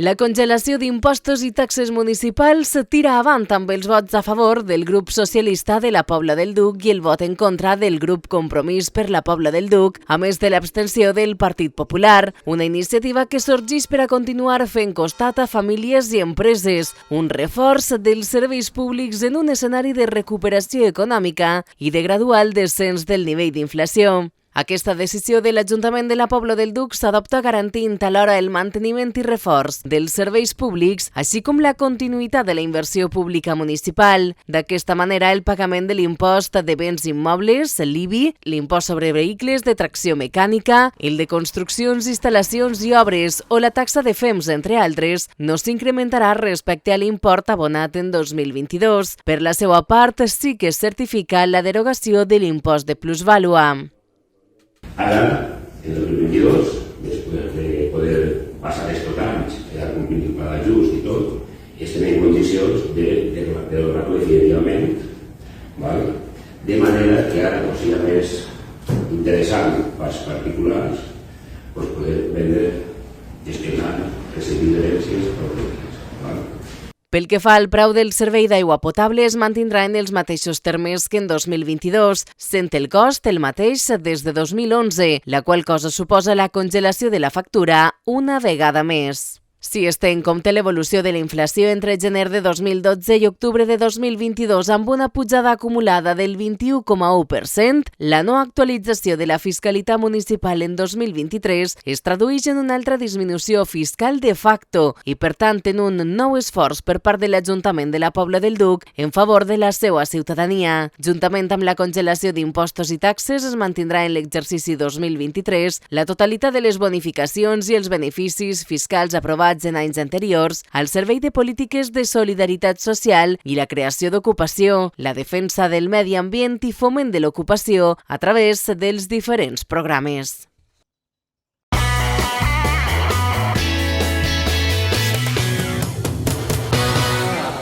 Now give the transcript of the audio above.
La congelació d'impostos i taxes municipals tira avant amb els vots a favor del grup socialista de la Pobla del Duc i el vot en contra del grup Compromís per la Pobla del Duc, a més de l'abstenció del Partit Popular, una iniciativa que sorgeix per a continuar fent costat a famílies i empreses, un reforç dels serveis públics en un escenari de recuperació econòmica i de gradual descens del nivell d'inflació. Aquesta decisió de l'Ajuntament de la Pobla del Duc s'adopta garantint alhora el manteniment i reforç dels serveis públics, així com la continuïtat de la inversió pública municipal. D'aquesta manera, el pagament de l'impost de béns immobles, l'IBI, l'impost sobre vehicles de tracció mecànica, el de construccions, instal·lacions i obres o la taxa de FEMS, entre altres, no s'incrementarà respecte a l'import abonat en 2022. Per la seva part, sí que es certifica la derogació de l'impost de plusvàlua. Ara, en 2022, després de poder passar aquests anys, complir el pla d'ajust i tot, estem en condicions de derogar-lo definitivament, de manera que ara sigui més interessant pels particulars poder vendre, gestionar, recibir herències pròpies. Pel que fa al preu del servei d'aigua potable, es mantindrà en els mateixos termes que en 2022, sent el cost el mateix des de 2011, la qual cosa suposa la congelació de la factura una vegada més. Si es té en compte l'evolució de la inflació entre gener de 2012 i octubre de 2022 amb una pujada acumulada del 21,1%, la no actualització de la fiscalitat municipal en 2023 es tradueix en una altra disminució fiscal de facto i, per tant, en un nou esforç per part de l'Ajuntament de la Pobla del Duc en favor de la seva ciutadania. Juntament amb la congelació d'impostos i taxes, es mantindrà en l'exercici 2023 la totalitat de les bonificacions i els beneficis fiscals aprovats en anys anteriors al servei de polítiques de solidaritat social i la creació d'ocupació, la defensa del medi ambient i foment de l'ocupació a través dels diferents programes.